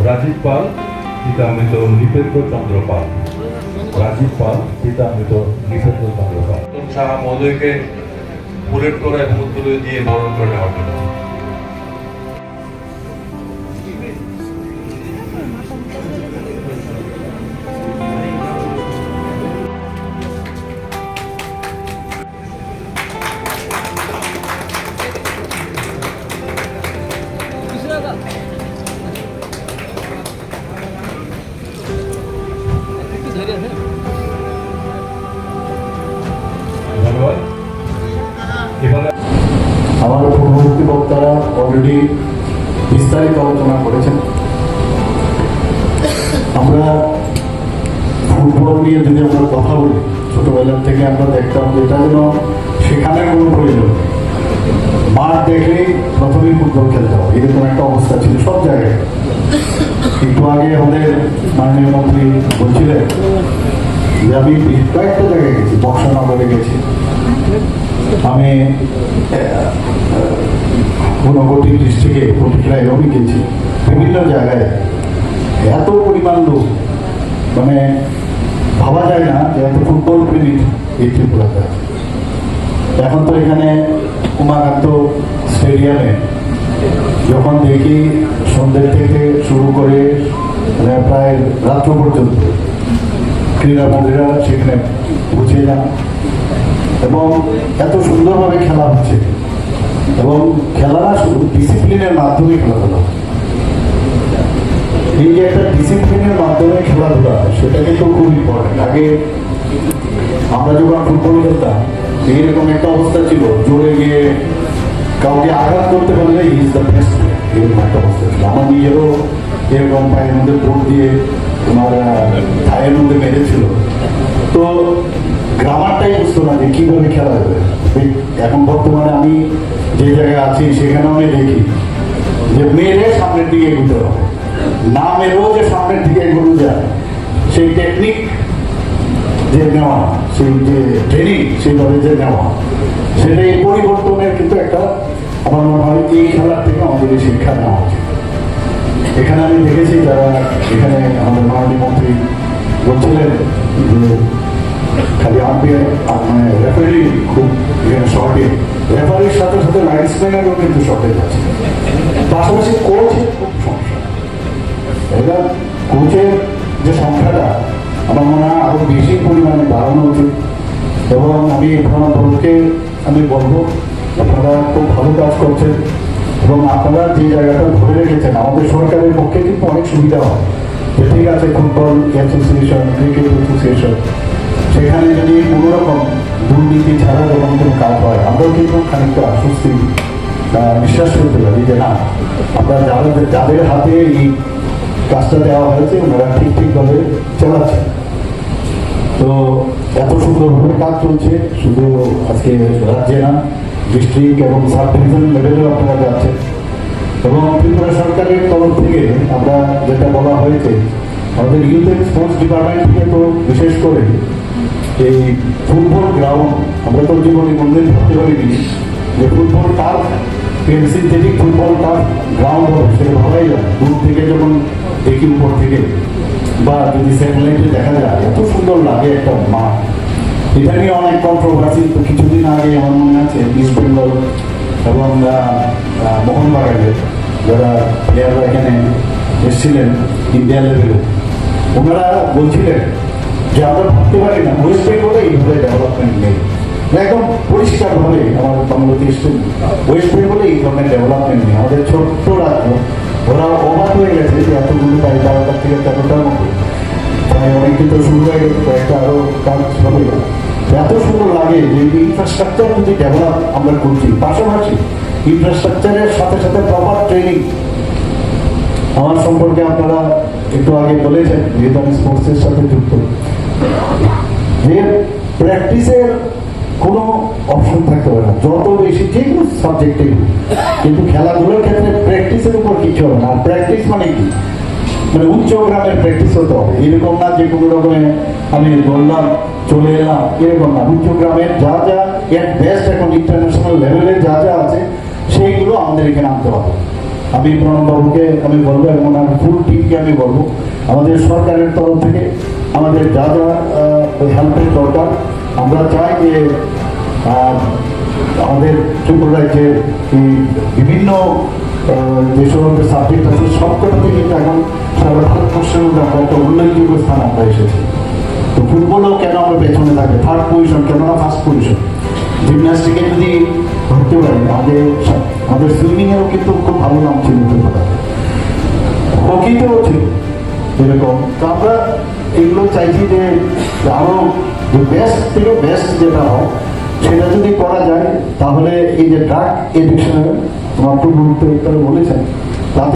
রাজীব পাল পিতামৃত নিপেন্দ্র চন্দ্র পাল। রাজীব পাল পিতামৃত নিপেন্দ্র চন্দ্র পাল। শাহ মহোদয়কে বুলেট করে এবং তুলে দিয়ে বরণ করে নেওয়ার জন্য। আমাদের পূর্ববর্তী বক্তারা অলরেডি বিস্তারিত আলোচনা করেছেন। আমরা ফুটবল নিয়ে যদি আমরা কথা বলি, ছোটবেলার থেকে আমরা দেখতাম যে এটা যেন সেখানে কোনো প্রয়োজন, মাঠ দেখলেই প্রথমেই ফুটবল খেলতে হবে, এরকম একটা অবস্থা ছিল সব জায়গায়। একটু আগে আমাদের মাননীয় মন্ত্রী বলছিলেন যে আমি কয়েকটা জায়গায় গেছি, বক্সনগরে গেছি, আমি ঊনকোটি ডিস্ট্রিক্টে প্রতিক্রিয়ায় আমি গেছি, বিভিন্ন জায়গায় এত পরিমাণ লোক, মানে ভাবা যায় না যে এত ফুটবল প্রেমিক এই ত্রিপুরাতে। এখন তো এখানে উমাকান্ত স্টেডিয়ামে যখন দেখি সন্ধ্যে থেকে শুরু করে প্রায় রাত্র পর্যন্ত ক্রীড়ামন্ত্রীরা সেখানে পৌঁছে যান এবং এত সুন্দরভাবে খেলা হচ্ছে এবং খেলাটা শুধু ডিসিপ্লিনের মাধ্যমে খেলাধুলা। এই যে একটা ডিসিপ্লিনের মাধ্যমে খেলাধুলা, সেটা কিন্তু খুব ইম্পর্টেন্ট। আগে আমরা যখন ফুটবল খেলতাম এইরকম একটা অবস্থা ছিল, জোরে গিয়ে কাউকে আঘাত করতে পারলে ইজ দ্য বেস্ট, এরকম একটা অবস্থা ছিল। আমার নিজেরও এরকম পায়ের মধ্যে বোর্ড দিয়ে তোমার থায়ের মধ্যে মেরেছিল। তো গ্রামারটাই বুঝতো না যে কীভাবে খেলা হবে। এখন বর্তমানে আমি যে জায়গায় আছি সেখানে আমি দেখি যে মেরে সামনের দিকে এগোতে হবে, না মেরেও যে সামনের দিকে এগোনো যায়, সেই টেকনিক যে নেওয়া, সেই যে ট্রেনিং সেইভাবে যে নেওয়া, সেটা এই পরিবর্তনের কিন্তু একটা, আমার মনে হয় এই খেলার থেকে আমাদের এই শিক্ষা নেওয়া উচিত। এখানে আমি দেখেছি যারা এখানে আমাদের মাননীয় মন্ত্রী বলছিলেন যে খালি আম্পায়ার মানে রেফারি খুব এখানে শর্টেজ, রেফারির সাথে সাথে লাইন্সম্যানেরও কিন্তু শর্টেজ আছে, পাশাপাশি কোচের খুব সমস্যা। এবার কোচের যে সংখ্যাটা আমার মনে হয় আরো বেশি পরিমাণে বাড়ানো উচিত। এবং আমি প্রধানমন্ত্রীকে আমি বলবো, আপনারা খুব ভালো কাজ করছেন এবং আপনারা যে জায়গাটা ধরে রেখেছেন, আমাদের সরকারের পক্ষে কিন্তু অনেক সুবিধা হয় যে ঠিক আছে ফুটবল অ্যাসোসিয়েশন, ক্রিকেট অ্যাসোসিয়েশন, সেখানে যদি কোনোরকম দুর্নীতি ছাড়া যখন কোনো কাজ হয়, আমরাও কিন্তু খানিকটা আশ্বস্তি বিশ্বাস করতে পারি যে না, আমরা যাদের হাতে এই কাজটা দেওয়া হয়েছে ওনারা ঠিকভাবে চালাচ্ছেন। তো এত সুন্দরভাবে কাজ চলছে, শুধু আজকে রাজ্যে না, ডিস্ট্রিক্ট এবং সাব ডিভিশন লেভেলেও আপনারা যাচ্ছেন। এবং ত্রিপুরা সরকারের তরফ থেকে আমরা যেটা বলা হয়েছে, আমাদের ইউথ অ্যান্ড স্পোর্টস ডিপার্টমেন্ট থেকে তো বিশেষ করে এই ফুটবল গ্রাউন্ড, আমরা তো জীবনে মন্দির ভাবতে পারিনি যে football turf, synthetic football turf ground হবে, সেটা ভাবাই যায়। দূর থেকে যখন দেখি, উপর থেকে বা যদি স্যাটেলাইটে দেখা যায়, এত সুন্দর লাগে একটা মাঠ। এটা নিয়ে অনেক কন্ট্রোভার্সি। তো কিছুদিন আগে আমার মনে আছে ইস্ট বেঙ্গল এবং মোহনবাগানের যারা প্লেয়াররা এখানে এসেছিলেন ইন্ডিয়া লেভেলে, ওনারা বলছিলেন যে আমরা ভাবতে পারি না ওয়েস্ট বেঙ্গলে এইভাবে ডেভেলপমেন্ট নেই। একদম পরিষ্কারভাবে আমার বাংলাদেশ ওয়েস্ট বেঙ্গলে এই ধরনের ডেভেলপমেন্ট নেই। আমাদের ছোট্ট রাজ্য, ওরা অবাক হয়ে গেছে যে এতগুলো প্রায় 12টা থেকে 13টার মতো, প্রায় অনেক কিন্তু শুরু হয়ে গেছে, কয়েকটা আরও কাজ হবে। এত সুন্দর লাগে যে ইনফ্রাস্ট্রাকচার যদি ডেভেলপ আমরা করছি, পাশাপাশি ইনফ্রাস্ট্রাকচারের সাথে সাথে প্রপার ট্রেনিং। আমার সম্পর্কে আপনারা একটু আগে বলেছেন, যেহেতু আমি স্পোর্টসের সাথে যুক্ত, যে প্র্যাকটিসের কোনো অপশন থাকতে পারে না, যত বেশি যে কোনো সাবজেক্টে, কিন্তু খেলাধুলার ক্ষেত্রে প্র্যাকটিসের উপর কিছু হবে না। আর প্র্যাকটিস মানে কি, মানে উচ্চ গ্রামের প্র্যাকটিস হতে হবে, এরকম না যে কোনো রকমের আমি বললাম চলে এলাম, এরকম না। উচ্চ গ্রামের যা যা এর বেস্ট এখন ইন্টারন্যাশনাল লেভেলে যা যা আছে সেইগুলো আমাদের এখানে আনতে হবে। আমি প্রণববাবুকে আমি বলবো এবং ওনার ফুল টিমকে আমি বলবো আমাদের সরকারের তরফ থেকে আমাদের যা যা হেল্পের দরকার আমরা চাই যে আমাদের ত্রিপুরা রাজ্যের এই বিভিন্ন যে সমস্ত সাবজেক্ট আছে সবকটাতে কিন্তু এখন সারা ভারতবর্ষের মধ্যে আমরা একটা উল্লেখযোগ্য স্থান আমরা এসেছি। তো ফুটবলও কেন আমরা পেছনে থাকে, থার্ড পজিশন কেন না ফার্স্ট পজিশন। জিমন্যাস্টিকে যদি ধরতে পারি আমাদের সুইমিংয়েও কিন্তু খুব ভালো নাম ছিল ত্রিপুরা, হকিতেও ছিল এরকম। তো আমরা এগুলো চাইছি যে আরও বেস্ট থেকে বেস্ট যেটা হয় সেটা যদি করা যায় তাহলে এই যে ড্রাগ এডিকশনের মাত্র গুরুত্ব বলেছেন